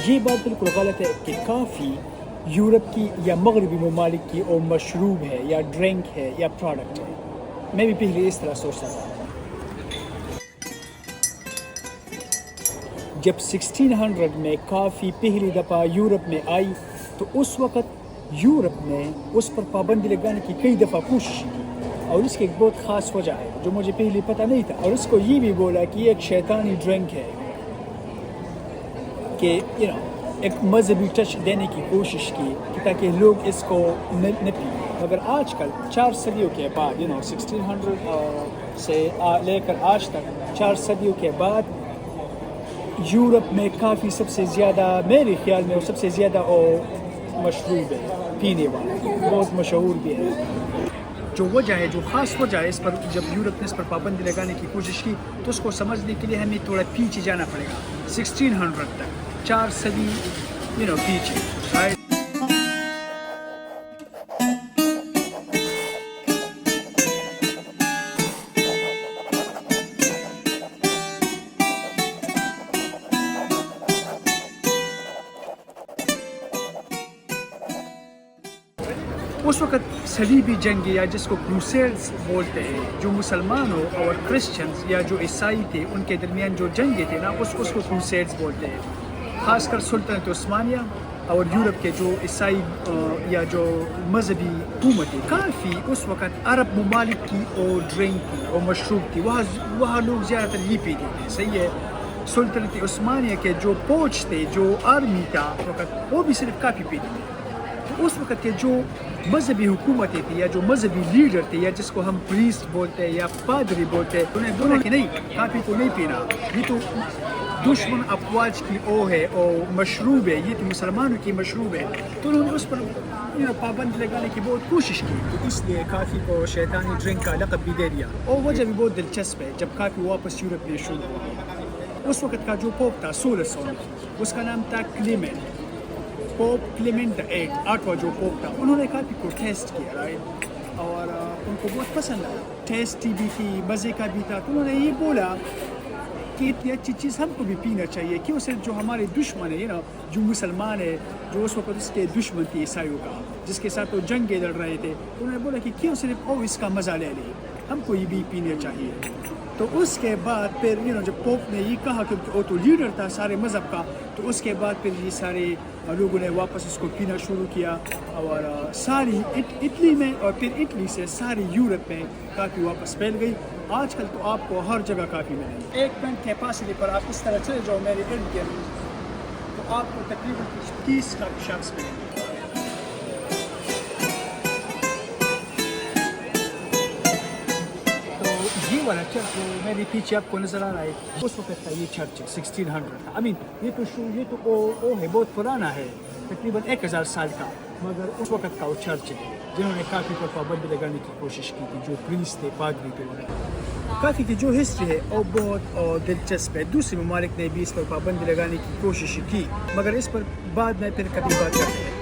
یہ بات بالکل غلط ہے کہ کافی یورپ کی یا مغربی ممالک کی اور مشروب ہے یا ڈرنک ہے یا پروڈکٹ ہے. میں بھی پہلے اس طرح سوچتا تھا. جب 1600 میں کافی پہلی دفعہ یورپ میں آئی تو اس وقت یورپ نے اس پر پابندی لگانے کی کئی دفعہ کوشش کی، اور اس کی ایک بہت خاص وجہ ہے جو مجھے پہلے پتہ نہیں تھا. اور اس کو یہ بھی بولا کہ یہ ایک شیطانی ڈرنک ہے، کہ ایک مذہبی ٹچ دینے کی کوشش کی کہ تاکہ لوگ اس کو نہ پئیں. مگر آج کل 4 صدیوں کے بعد 1600 سے لے کر آج تک 4 صدیوں کے بعد یورپ میں کافی سب سے زیادہ، میرے خیال میں سب سے زیادہ مشروب ہے، پینے والا، بہت مشہور بھی ہے. جو وجہ ہے، جو خاص وجہ ہے اس پر، جب یورپ نے اس پر پابندی لگانے کی کوشش کی تو اس کو سمجھنے کے لیے ہمیں تھوڑا پیچھے جانا پڑے گا، 1600 تک، 4 صدی پیچھے. اس وقت صلیبی جنگیں یا جس کو کروسیڈز بولتے ہیں، جو مسلمانوں اور کرسچنز یا جو عیسائی تھے ان کے درمیان جو جنگیں تھے نا، اس کو کروسیڈز بولتے ہیں. خاص کر سلطنت عثمانیہ اور یورپ کے جو عیسائی یا جو مذہبی حکومتیں کافی اس وقت عرب ممالک کی اور ڈرنک کی اور مشروب کی، وہاں لوگ زیادہ تر یہ پیتے تھے. صحیح ہے. سلطنت عثمانیہ کے جو فوج تھے، جو آرمی تھا اس وقت، وہ بھی صرف کافی پیتے تھے. اس وقت کے جو مذہبی حکومتیں تھیں یا جو مذہبی لیڈر تھے یا جس کو ہم پریسٹ بولتے ہیں یا پادری بولتے ہیں، انہیں بولا کہ نہیں، کافی کو نہیں پینا، یہ تو دشمن افواج کی ہے اور مشروب ہے، یہ تو مسلمانوں کی مشروب ہے. تو انہوں نے اس پر پابندی لگانے کی بہت کوشش کی، تو اس لیے کافی کو شیطانی ڈرنک کا لقب بھی دے دیا. اور وجہ بھی بہت دلچسپ ہے. جب کافی واپس یورپ میں شروع ہوا، اس وقت کا جو پوپ تھا 1600 میں، اس کا نام تھا کلیمنٹ، پوپ کلیمنٹ آٹھواں جو پوپ تھا. انہوں نے کافی کو ٹیسٹ کیا، رائٹ، اور ان کو بہت پسند آیا. ٹیسٹی بھی تھی، مزے کا بھی تھا. تو انہوں نے یہ بولا کہ اتنی اچھی چیز ہم کو بھی پینا چاہیے، کیوں صرف جو ہمارے دشمن ہے جو مسلمان ہے، جو اس وقت اس کے دشمن تھے عیسائیوں کا، جس کے ساتھ وہ جنگیں لڑ رہے تھے، انہوں نے بولا کہ کیوں صرف اس کا مزہ لے لیں، ہم کو یہ بھی پینا چاہیے. تو اس کے بعد پھر جب پوپ نے یہ کہا کہ وہ تو لیڈر تھا سارے مذہب کا، تو اس کے بعد پھر یہ سارے لوگوں نے واپس اس کو پینا شروع کیا، اور ساری اٹلی میں اور پھر اٹلی سے ساری یورپ میں کافی واپس پھیل گئی. آج کل تو آپ کو ہر جگہ کافی ملے گی. 1 منٹ کے فاصلے پر آپ اس طرح چلے جاؤ میرے ارد گرد، تو آپ کو تقریباً 30 کافی شخص ملیں گے. یہ والا چرچ جو میرے پیچھے آپ کو نظر آ رہا ہے، اس وقت کا یہ چرچ ہے، 1600 کا. یہ تو ہے، بہت پرانا ہے، تقریباً 1000 سال کا. مگر اس وقت کا وہ چرچ ہے جنہوں نے کافی پر پابندی لگانے کی کوشش کی تھی، جو پریسٹ تھے، پادری تھے. کافی کی جو ہسٹری ہے وہ بہت دلچسپ ہے. دوسرے ممالک نے بھی اس پر پابندی لگانے کی کوشش کی، مگر اس پر بعد میں پھر کبھی بات کرتے ہیں.